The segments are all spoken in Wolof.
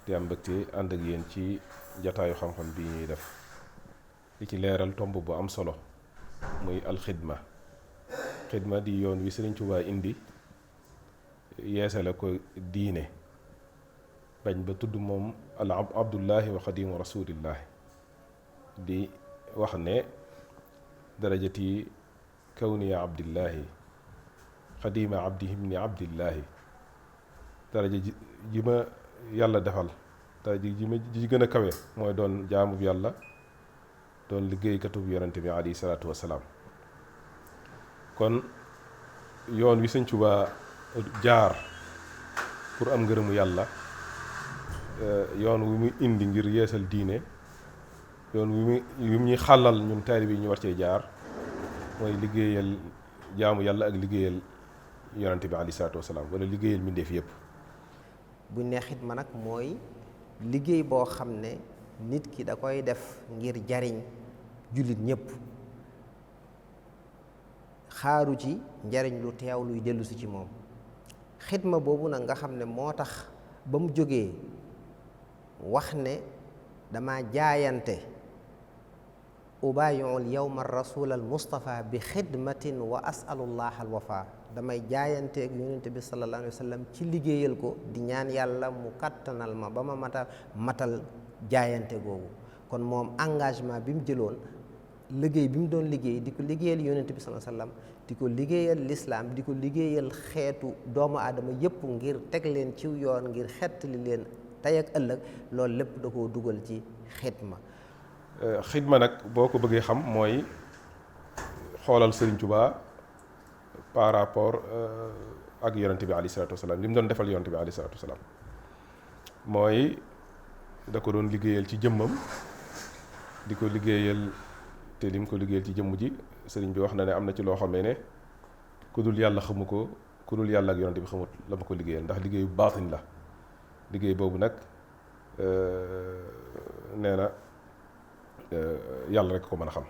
di am mbégte ànd ak yéen ci jataayu xam-xam bi ñuy def di ci leeral tomb bu am solo muy alxidma. xidma di yoon wi Sëriñ Tuubaa indi yeesale ko diine bañ ba tudd moom al abdullahi wa xadimu rasulillahi di wax ne darajati kawniya abdillahi xadima abdihi ibni abdillahi daraja ji ma yàlla defal daraja ji gën a kawe mooy doon jaamu bi yàlla doon liggéeykatu bi yonente bi alayhi salaatu wasalaam. kon yoon wi Sëñ Tuubaa jaar pour am ngërëmu yàlla, yoon wi muy indi ngir yeesal diine, yoon wi ñuy xàllal ñun taalibe yi ñu war cee jaar mooy liggéeyal jaamu yàlla ak liggéeyal yonente bi alayhi salaatu wasalaam wala liggéeyal mbindeef yépp. buñ ne xidma nag mooy liggéey boo xam ne nit ki da koy def ngir jariñ jullit ñépp, xaaru ci njariñ lu teew luy dellusi ci moom. xidma boobu nag nga xam ne moo tax ba mu jógee wax ne dama jaayante ubaayul yawma rasul al mustafa bi xidmatin wa asalullah al wafa, damay jaayante ak yonente bi sallallahu alayhi wa sallam ci liggéeyal ko di ñaan yàlla mu kattanal ma ba ma matal jaayante googu. kon moom engagement bi mu jëloon, liggéey bi mu doon liggéey di ko liggéeyal yonente bi sallallahu alayhi wa sallam, di ko liggéeyal lislaam, di ko liggéeyal xeetu doomu aadama yépp ngir teg leen ci yoon, ngir xettali leen tey ak ëllëg, loolu lépp da koo dugal ci xidma. xidma nag boo ko bëggee xam mooy xoolal Sëriñ Tuubaa par rapport ak yonente bi alayhi salaatu wasalaam li mu doon defal yonente bi alayhi salaatu wasalaam mooy da ko doon liggéeyal ci jëmmam, di ko liggéeyal te lim ko liggéeyal ci jëmm ji sëriñ bi wax na ne am na ci loo xam ne ku dul yàlla xamu ko, ku dul yàlla ak yonente bi xamut la ma ko liggéeyal, ndax liggéeyu baatin la. liggéey boobu nag nee na yàlla rek ko mën a xam.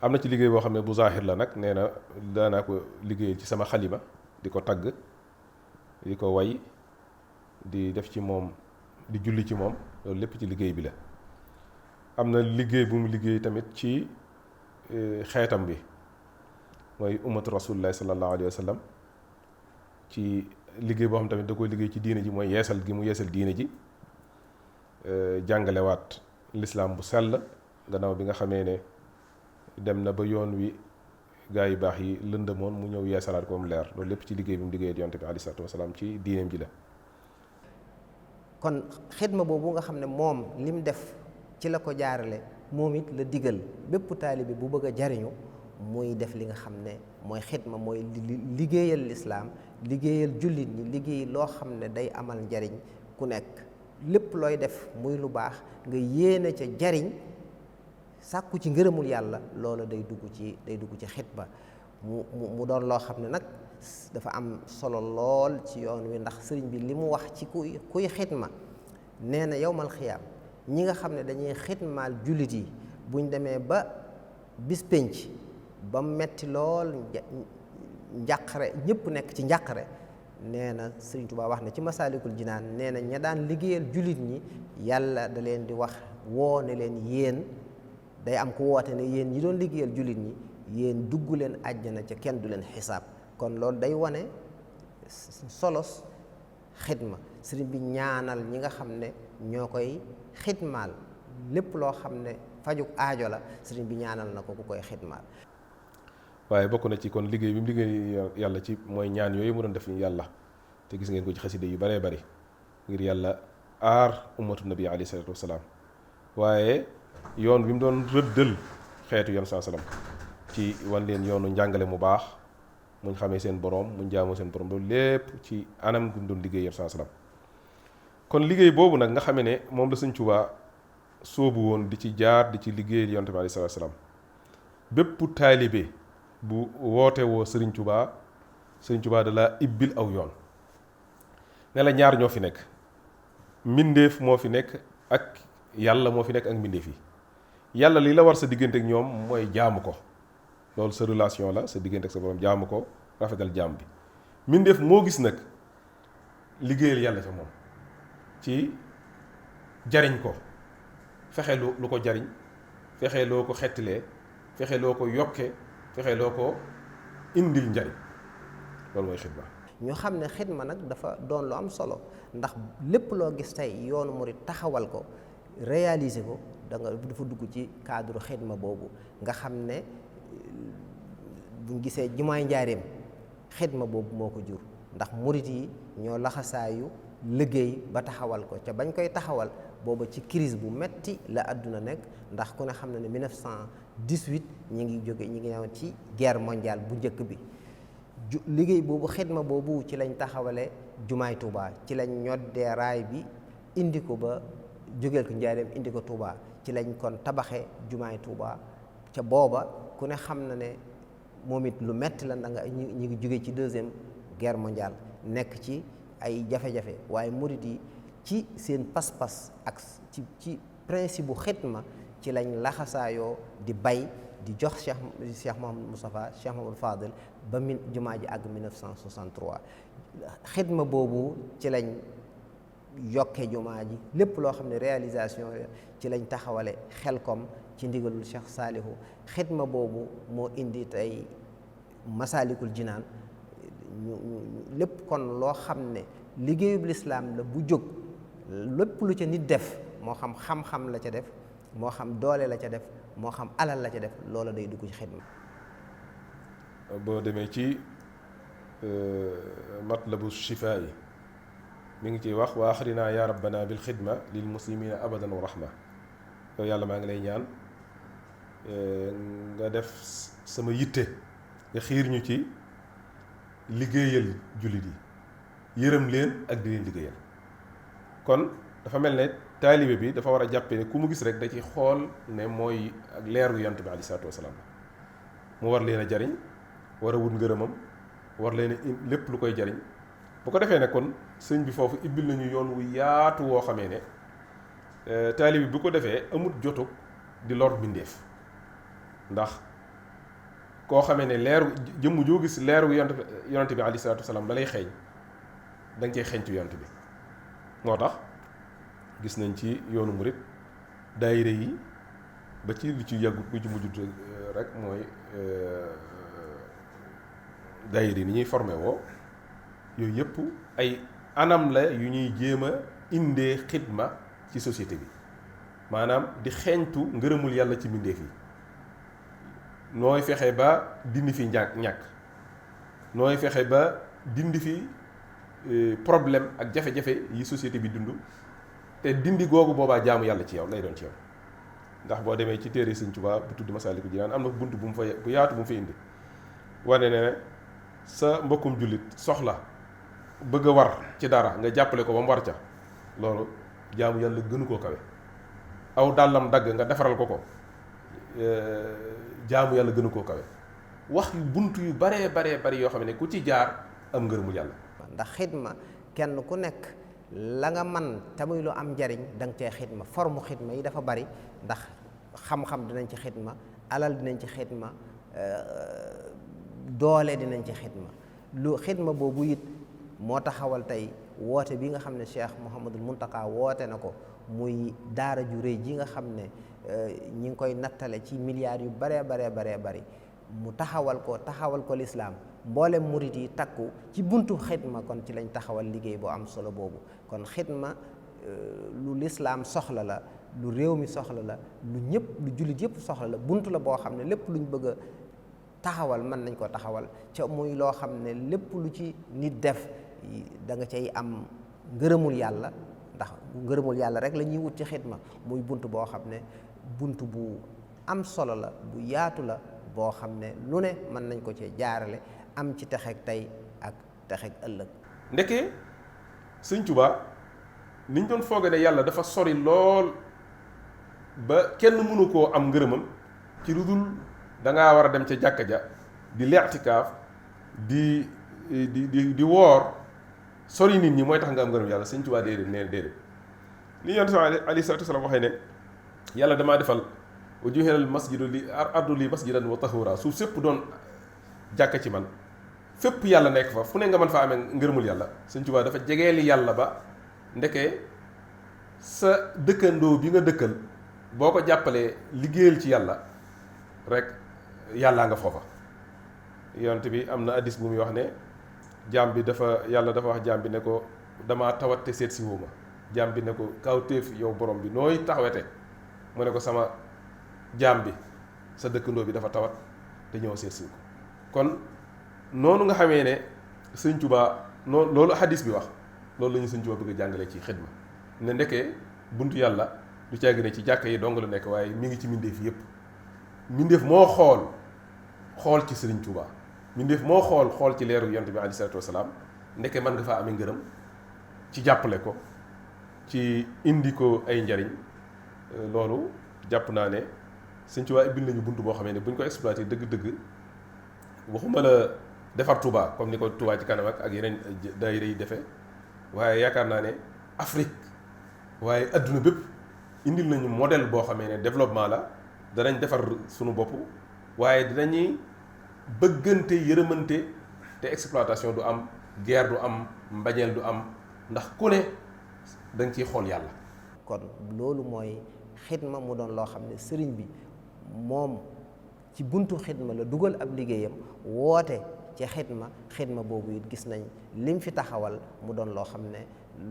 am na ci liggéey boo xam ne bu zaaxir la nag, nee na daanaa ko liggéeyal ci sama xalima, di ko tagg, di ko way, di def ci moom, di julli ci moom, loolu lépp ci liggéey bi la. am na liggéey bu mu liggéey tamit ci xeetam bi, mooy ummatu rasulillahi sallallahu alayhi wa sallam, ci liggéey boo xam tamit da koy liggéey ci diine ji, mooy yeesal gi mu yeesal diine ji, jàngalewaat lislaam bu sell gannaaw bi nga xamee ne dem na ba yoon wi gaa yu baax yi lëndëmoon, mu ñëw yeesalaat ko mu leer. loolu lépp ci liggéey bi mu liggéey yonent bi alayhi salaatu wasalaam ci diineem ji la. kon xidma boobu nga xam ne moom lim def ci la ko jaarale, moom it la digal bépp taalibe bu bëgg a jariñu muy def li nga xam ne mooy xidma, mooy liggéeyal lislaam, liggéeyal jullit ñi, liggéey loo xam ne day amal njariñ ku nekk. lépp looy def muy lu baax nga yéene ca jariñ, sàkku ci ngërëmul yàlla, loola day dugg ci xidma. mu doon loo xam ne nag dafa am solo lool ci yoon wi, ndax sëriñ bi li mu wax ci kuy xidma, nee na yowmal xiyaam ñi nga xam ne dañuy xidmaal jullit yi buñ demee ba bis pénc ba metti lool, njàqare, ñëpp nekk ci njàqare, nee na Sëriñ Tuubaa wax na ci Masaalikul Jinaan, nee na ña daan liggéeyal jullit ñi yàlla da leen di wax woo ne leen yéen, day am ku woote ne yéen ñi doon liggéeyal jullit ñi yéen dugg leen àjjana ca kenn du leen xisaab. kon loolu day wane solos xidma. sëriñ bi ñaanal ñi nga xam ne ñoo koy xidmaal, lépp loo xam ne fajuk aajo la, sëriñ bi ñaanal na ko ku koy xidmaal. waaye bokk na ci kon liggéey bi mu liggéey yàlla ci mooy ñaan yooyu mu doon def yàlla, te gis ngeen ko ci xasida yu baree bari, ngir yàlla aar ummatu nabi alayhi salaatu wasalaam. waaye yoon bi mu doon rëddal xeetu yoon saa salaam ci wan leen yoonu njàngale mu baax, muñ xamee seen borom, muñ jaamoo seen borom, loolu lépp ci anam gu mu doon liggéey yoon saa salaam. kon liggéey boobu nag nga xamee ne moom la Sëñ Tuubaa sóobu woon di ci jaar, di ci liggéey yonent bi alayhi salaatu wasalaam, bépp taalibe bu woote woo Sëriñ Tuubaa, Sëriñ Tuubaa da laa ibbil aw yoon ne la ñaar ñoo fi nekk, mbindeef moo fi nekk ak yàlla moo fi nekk ak mbindeef yi. yàlla li la war sa diggante ak ñoom mooy jaamu ko, loolu sa relation la sa diggante ak sa borom, jaamu ko, rafetal jaam bi. mbindeef moo gis nag liggéeyal yàlla ca moom ci jariñ ko, fexe lu ko jariñ, fexe loo ko xettilee, fexe loo ko yokke, fexe loo ko indil njariñ. loolu mooy xidma. ñu xam ne xidma nag dafa doon lu am solo, ndax lépp loo gis tey yoonu murid taxawal ko réaliser ko dafa dugg ci cadre xidma boobu. nga xam ne buñ gisee jumaay njaareem xidma boobu moo ko jur, ndax murid yi ñoo laxasaayu liggéey ba taxawal ko. ca bañ koy taxawal booba ci crise bu metti la àdduna nekk, ndax ku ne xam na ne 1918 ñi ngi ñëwoon ci guerre mondiale bu njëkk bi. liggéey boobu xidma boobu ci lañ taxawale jumaay Touba, ci lañ ñoddee raay bi indi ko ba jógeel ko njaareem indi ko Touba, ci lañ kon tabaxee jumaay Touba. ca booba ku ne xam na ne moom it lu metti la, da nga ñu ngi jóge ci deuxième guerre mondiale nekk ci ay jafe-jafe, waaye murit yi ci seen pas-pas ak ci principe bu xidma ci lañ laxasaayoo di bay di jox Cheikh Mouhamadou Moustapha, Cheikh Mouhamadou Fadil ba jumaa ji àgg 1963. xidma boobu ci lañ yokkee jumaa ji, lépp loo xam ne réalisation ci lañ taxawale Xelkom ci ndigalul Cheikh Saalihu. xidma boobu moo indi tey Masaalikul Jinaan. lépp kon loo xam ne liggéeyub lislaam la bu jóg, lépp lu ca nit def, moo xam xam-xam la ca def, moo xam doole la ca def, moo xam alal la ca def, loola day dugg ci xidma. boo demee ci matlabu shifaa yi mi ngi ciy wax wa axrina ya rabbana bil xidma lil muslimina abadan wa rahma. yow yàlla maa ngi lay ñaan nga def sama yitte, nga xiir ñu ci liggéeyal jullit yi, yërëm leen ak di leen liggéeyal. kon dafa mel ne taalibe bi dafa war a jàppe ne ku mu gis rek da ci xool ne mooy ak leeru yonent bi aleyhi salaatu wa salaam mu war leen a jariñ, war a wut ngërëmam, war leen a lépp lu koy jariñ. bu ko defee ne kon sëñ bi foofu ibbil nañu yoon wu yaatu woo xamee ne taalibe bi bu ko defee amut jotug di lor bindeef, ndax koo xamee ne leeru jëmm joo gis leeru yonent bi aleyhi salaatu wa salaam da lay xeeñ, da nga cey xeeñtu yonent bi. moo tax gis nañ ci yoonu murit daayira yi ba ci li ci yàggut bu ci mujjut rek mooy daayira yi ni ñuy formé woo, yooyu yëpp ay anam la yu ñuy jéem a indee xidma ci société bi, maanaam di xeeñtu ngërëmul yàlla ci mbindeef yi. nooy fexe ba dindi fi ñàkk, nooy fexe ba dindi fi problème ak jafe-jafe yi société bi dund, te dindi googu boobaa jaamu yàlla ci yow lay doon ci yow. ndax boo demee ci téere Sëñ Tuubaa bu tudd Masaalikul Jinaan am na bunt bu mu fa bu yaatu bu mu fa indi wane ne sa mbokkum jullit soxla bëgg a war ci dara nga jàppale ko ba mu war ca, loolu jaamu yàlla gënu koo kawe. aw dàllam dagg nga defaral ko jaamu yàlla gënu koo kawe. wax yu bunt yu baree bari yoo xam ne ku ci jaar am ngërëmul yàlla. ndax xidma kenn ku nekk la nga man te muy lu am njariñ da nga cee xidma. forme xidma yi dafa bari, ndax xam-xam dinañ ci xidma, alal dinañ ci xidma, doole dinañ ci xidma. lu xidma boobu it moo taxawal tey woote bi nga xam ne Cheikh Mouhamadul Muntaka woote na ko, muy daara ju rëy ji nga xam ne ñi ngi koy nattale ci milliards yu baree bari mu taxawal ko lislaam. mboolem murit yi takku ci buntu xidma, kon ci lañ taxawal liggéey bu am solo boobu. kon xidma lu lislaam soxla la, lu réew mi soxla la, lu jullit yëpp soxla la. buntu la boo xam ne lépp luñ bëgg a taxawal mën nañ ko taxawal, ca muy loo xam ne lépp lu ci nit def da nga cay am ngërëmul yàlla, ndax ngërëmul yàlla rek la ñuy wut ci xidma. muy bunt boo xam ne bunt bu am solo la, bu yaatu la, boo xam ne lu ne mën nañ ko ci jaarale am ci texeeg tey ak texeeg ëllëg. ndeke Sëñ Tuubaa niñ doon fooge ne yàlla dafa sori lool ba kenn mënu koo am ngërëmam ci lu dul dangaa war a dem ca jàkka ja di leextikaaf di woor, sori nit ñi mooy tax nga am ngërëm yàlla. Sëñ Tuubaa déedéet, nee déedéet. li Yonent bi alayhi salaatu wa salaam waxee ne yàlla damaa defal wa juhilal masjidu li ardu li masjidan wa tahura, suuf sépp doon jàkka ci man, fépp yàlla nekk fa fu ne nga mën faa amee ngërëmul yàlla Sëñ Tuubaa dafa jegeeli yàlla ba ndeke sa dëkkandoo bi nga dëkkal boo ko jàppalee liggéeyal ci yàlla rek yàllaa nga foofa. yonent bi am na hadiis bu muy wax ne jaam bi yàlla dafa wax jaam bi ne ko damaa tawat te seet si woo ma. jaam bi ne ko kawtéef yow borom bi nooy taxawete mu ne ko sama jaam bi sa dëkkandoo bi dafa tawat te ñëw seet si ko. kon noonu nga xamee ne Sëñ Tuubaa noonu loolu hadis bi wax loolu la ñu Sëñ Tuubaa bëgg a jàngale ci xidma ne ndekee buntu yàlla du caagi ne ci jàkka yi dong la nekk waaye mi ngi ci mbindeef yépp. mbindeef moo xool ci Sëriñ Tuubaa, mbindeef moo xool ci leeru yonent bi alayhi salaatu wasalaam ndeke mën nga faa amee ngërëm ci jàppale ko ci indi ko ay njariñ. loolu jàpp naa ne Sëñ Tuubaa ibbil nañu bunt boo xamee ne buñ ko exploité dëgg-dëgg waxuma la defar Touba comme ni ko Touba ci kanam ak yeneen daayira yi defee waaye yaakaar naa ne Afrique waaye adduna bépp indil nañu modèle boo xamee ne développement la. danañ defar sunu bopp waaye dinañuy bëggante yërëmante te exploitation du am, guerre du am, mbañeel du am, ndax ku ne danga ciy xool yàlla. kon loolu mooy xidma mu doon loo xam ne sëriñ bi moom ci buntu xidma la dugal ab liggéeyam woote ci xidma boobu it gis nañ lim fi taxawal mu doon loo xam ne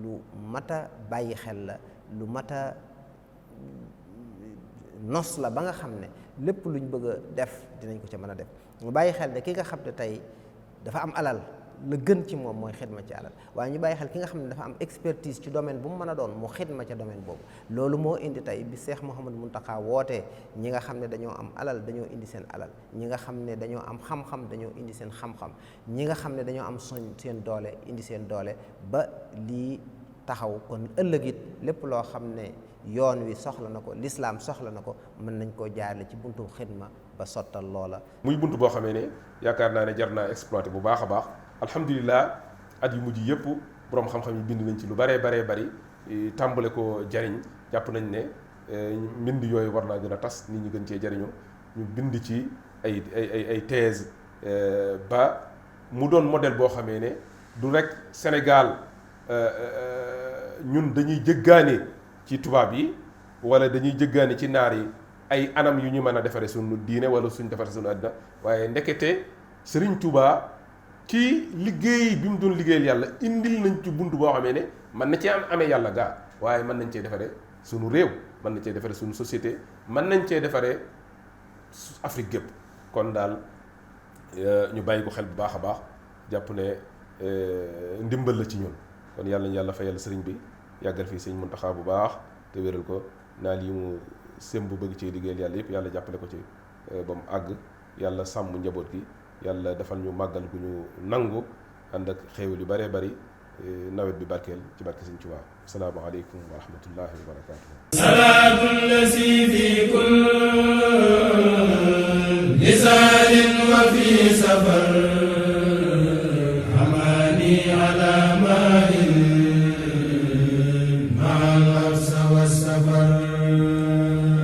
lu mat a bàyyi xel la, lu mat a nos la ba nga xam ne lépp luñ bëgg a def dinañ ko ca mën a def. mu bàyyi xel ne ki nga xam ne tey dafa am alal la gën ci moom mooy xidma ci alal, waaye ñu bàyyi xel ki nga xam ne dafa am expertise ci domaine bu mu mën a doon mu xidma ca domaine boobu. loolu moo indi tey bi Cheikh Mouhamadou Mountakha wootee ñi nga xam ne dañoo am alal dañoo indi seen alal, ñi nga xam ne dañoo am xam-xam dañoo indi seen xam-xam, ñi nga xam ne dañoo am seen doole indi seen doole ba lii taxaw. kon ëllëg it lépp loo xam ne yoon wi soxla na ko, lislaam soxla na ko, mën nañ koo jaarale ci buntu xidma ba sottal loola. muy buntu boo xamee ne yaakaar naa ne jar naa exploité bu baax a baax. alhamdulilah at yu mujj yëpp borom xam-xam yi bind nañ ci lu baree bari tàmbale ko jariñ. jàpp nañ ne mbind yooyu war naa gën a tas, nit ñi gën cee jariñu. ñu bind ci ay thèse ba mu doon modèle boo xamee ne du rek Sénégal ñun dañuy jëggaane ci tubaab yi wala dañuy jëggaane ci naar yi ay anam yu ñu mën a defare suñu diine wala suñ defare suñu àddina, waaye ndekete Sëriñ Tuubaa ci liggéey bi mu doon liggéeyal yàlla indil nañ ci bunt boo xamee ne mën na cee amee yàlla gaa, waaye mën nañ cee defare suñu réew, mën nañ cee defare suñu société, mën nañ cee defare Afrique gépp. kon daal ñu bàyyi ko xel bu baax a baax, jàpp ne ndimbal la ci ñun. kon yàlla ñu yàlla fayal sëriñ bi, yàggal fii sëñ Muntaxa bu baax te wéral ko, naa lii mu sëmb bëgg ci liggéeyal yàlla yëpp yàlla jàppale ko ci ba mu àgg. yàlla sàmm njaboot gi, yàlla defal ñu màggal gu ñu nangu ànd ak xéewal yu bëree bëri, nawet bi barkeel ci barke Sëñ Tuubaa. assalaamu aleykum wa rahmatullahi wa barakaatuh. salaatu lasi fi kulli